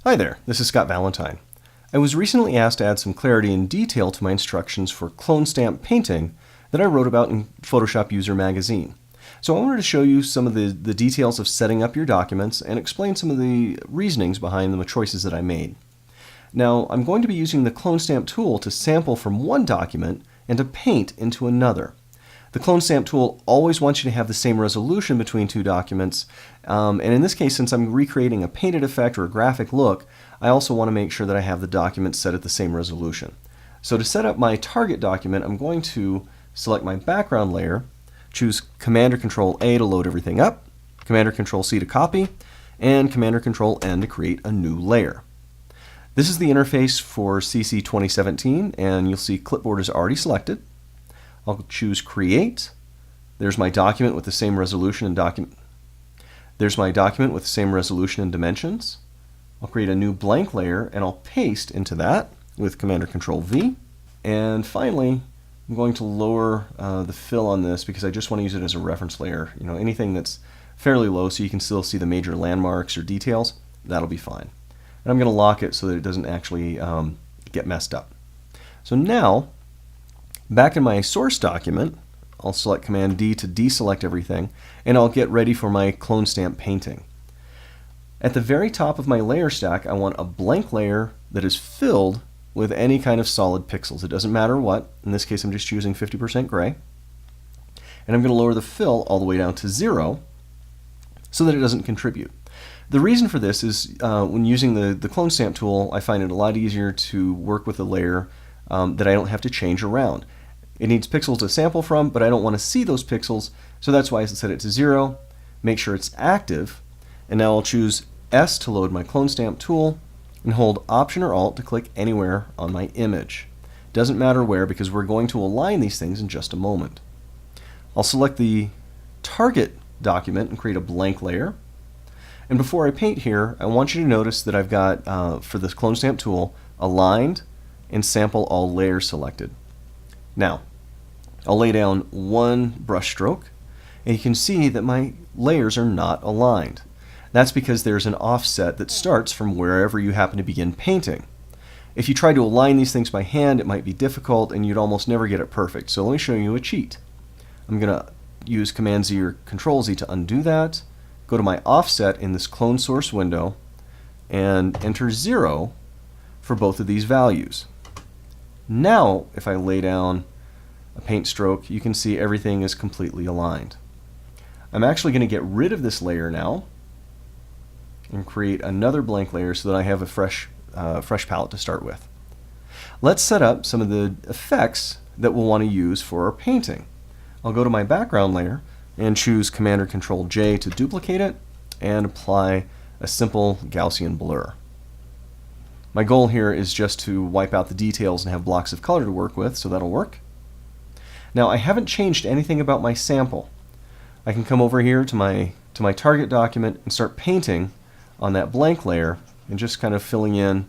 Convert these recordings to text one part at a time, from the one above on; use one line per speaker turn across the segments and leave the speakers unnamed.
Hi there, this is Scott Valentine. I was recently asked to add some clarity and detail to my instructions for clone stamp painting that I wrote about in Photoshop User Magazine. So I wanted to show you some of the details of setting up your documents and explain some of the reasonings behind the choices that I made. Now, I'm going to be using the clone stamp tool to sample from one document and to paint into another. The clone stamp tool always wants you to have the same resolution between two documents, and in this case, since I'm recreating a painted effect or a graphic look, I also want to make sure that I have the documents set at the same resolution. So to set up my target document, I'm going to select my background layer, choose Command or Control A to load everything up, Command or Control C to copy, and Command or Control N to create a new layer. This is the interface for CC 2017, and you'll see clipboard is already selected. I'll choose Create. There's my document with the same resolution and dimensions. I'll create a new blank layer and I'll paste into that with Command or Control V. And finally, I'm going to lower the fill on this because I just want to use it as a reference layer. Anything that's fairly low so you can still see the major landmarks or details, that'll be fine. And I'm going to lock it so that it doesn't actually get messed up. So now, back in my source document, I'll select Command D to deselect everything, and I'll get ready for my clone stamp painting. At the very top of my layer stack, I want a blank layer that is filled with any kind of solid pixels. It doesn't matter what. In this case, I'm just choosing 50% gray. And I'm going to lower the fill all the way down to 0 so that it doesn't contribute. The reason for this is when using the clone stamp tool, I find it a lot easier to work with a layer that I don't have to change around. It needs pixels to sample from, but I don't want to see those pixels, so that's why I set it to 0, make sure it's active, and now I'll choose S to load my clone stamp tool, and hold Option or Alt to click anywhere on my image. Doesn't matter where because we're going to align these things in just a moment. I'll select the target document and create a blank layer. And before I paint here, I want you to notice that I've got, for this clone stamp tool, aligned and sample all layers selected. Now, I'll lay down one brush stroke, and you can see that my layers are not aligned. That's because there's an offset that starts from wherever you happen to begin painting. If you try to align these things by hand, it might be difficult and you'd almost never get it perfect. So let me show you a cheat. I'm going to use Command Z or Control Z to undo that, go to my offset in this clone source window, and enter 0 for both of these values. Now, if I lay down a paint stroke, you can see everything is completely aligned. I'm actually going to get rid of this layer now and create another blank layer so that I have a fresh palette to start with. Let's set up some of the effects that we'll want to use for our painting. I'll go to my background layer and choose Command or Control J to duplicate it and apply a simple Gaussian blur. My goal here is just to wipe out the details and have blocks of color to work with, so that'll work. Now, I haven't changed anything about my sample. I can come over here to my target document and start painting on that blank layer and just kind of filling in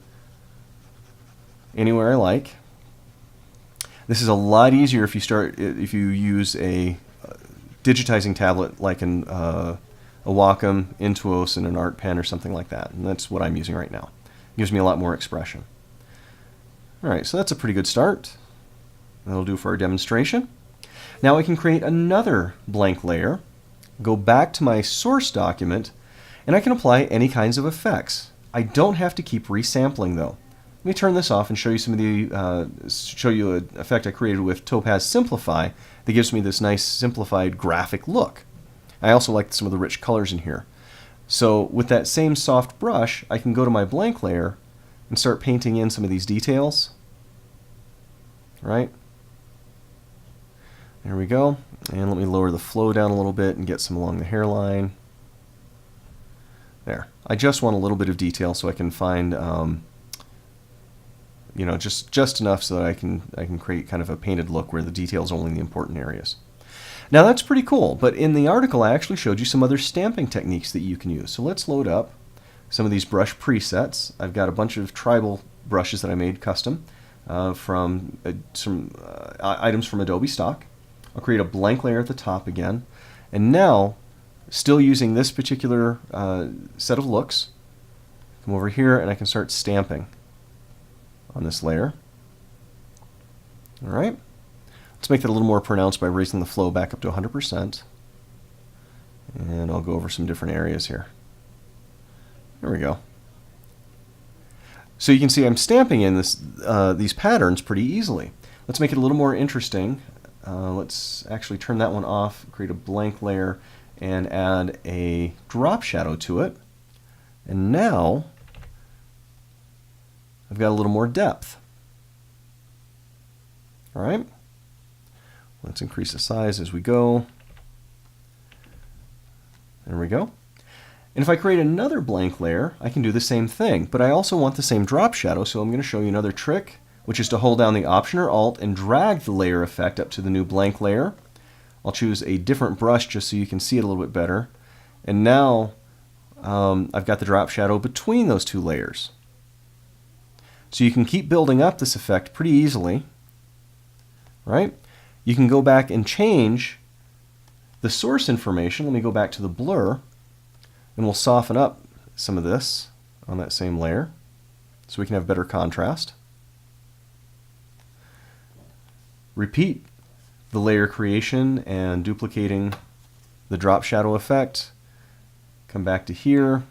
anywhere I like. This is a lot easier if you use a digitizing tablet like a Wacom, Intuos, and an Art Pen or something like that, and that's what I'm using right now. It gives me a lot more expression. Alright, so that's a pretty good start. That'll do for our demonstration. Now I can create another blank layer, go back to my source document, and I can apply any kinds of effects. I don't have to keep resampling though. Let me turn this off and show you some of the show you an effect I created with Topaz Simplify that gives me this nice simplified graphic look. I also like some of the rich colors in here. So with that same soft brush, I can go to my blank layer and start painting in some of these details. Right? There we go. And let me lower the flow down a little bit and get some along the hairline. There. I just want a little bit of detail so I can find just enough so that I can create kind of a painted look where the detail's only in the important areas. Now that's pretty cool, but in the article I actually showed you some other stamping techniques that you can use. So let's load up some of these brush presets. I've got a bunch of tribal brushes that I made custom from some items from Adobe stock. I'll create a blank layer at the top again, and now, still using this particular set of looks, come over here and I can start stamping on this layer. All right. Let's make that a little more pronounced by raising the flow back up to 100%. And I'll go over some different areas here. There we go. So you can see I'm stamping in these patterns pretty easily. Let's make it a little more interesting. Let's actually turn that one off, create a blank layer, and add a drop shadow to it. And now I've got a little more depth. All right. Let's increase the size as we go. There we go. And if I create another blank layer, I can do the same thing, but I also want the same drop shadow, so I'm going to show you another trick, which is to hold down the Option or Alt and drag the layer effect up to the new blank layer. I'll choose a different brush just so you can see it a little bit better. And now I've got the drop shadow between those two layers. So you can keep building up this effect pretty easily, right? You can go back and change the source information. Let me go back to the blur, and we'll soften up some of this on that same layer so we can have better contrast. Repeat the layer creation and duplicating the drop shadow effect. Come back to here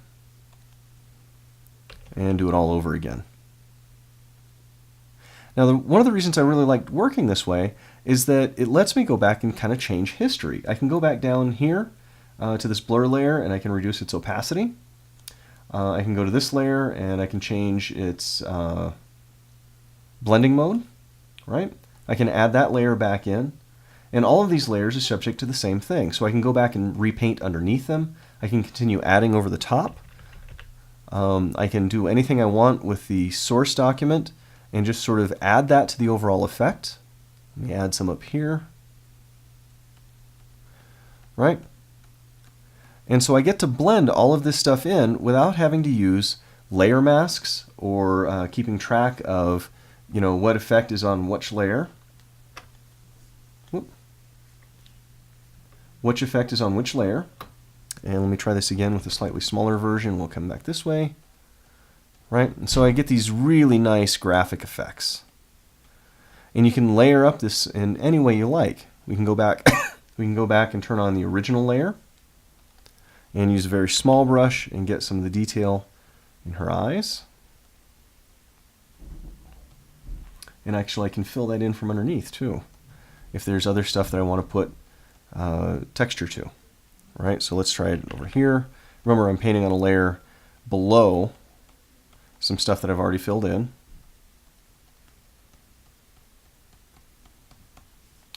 and do it all over again. Now, one of the reasons I really liked working this way is that it lets me go back and kind of change history. I can go back down here to this blur layer and I can reduce its opacity. I can go to this layer and I can change its blending mode, right? I can add that layer back in. And all of these layers are subject to the same thing. So I can go back and repaint underneath them. I can continue adding over the top. I can do anything I want with the source document and just sort of add that to the overall effect. Let me add some up here. Right? And so I get to blend all of this stuff in without having to use layer masks or keeping track of, you know, what effect is on which layer. Whoop. Which effect is on which layer. And let me try this again with a slightly smaller version. We'll come back this way. Right? And so I get these really nice graphic effects. And you can layer up this in any way you like. We can go back we can go back and turn on the original layer and use a very small brush and get some of the detail in her eyes. And actually I can fill that in from underneath too, if there's other stuff that I want to put texture to. Right? So let's try it over here. Remember, I'm painting on a layer below some stuff that I've already filled in.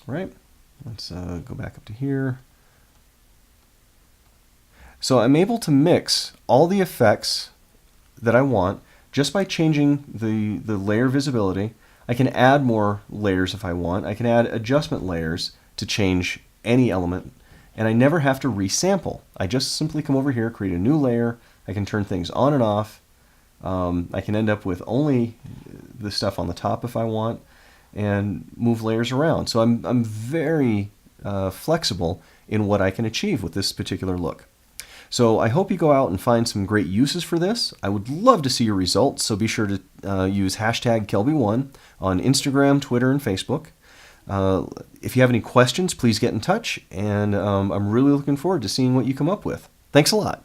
Right? Let's go back up to here. So I'm able to mix all the effects that I want just by changing the layer visibility. I can add more layers if I want. I can add adjustment layers to change any element, and I never have to resample. I just simply come over here, create a new layer. I can turn things on and off. I can end up with only the stuff on the top if I want, and move layers around. So I'm very flexible in what I can achieve with this particular look. So I hope you go out and find some great uses for this. I would love to see your results, so be sure to use hashtag Kelby1 on Instagram, Twitter, and Facebook. If you have any questions, please get in touch, and I'm really looking forward to seeing what you come up with. Thanks a lot.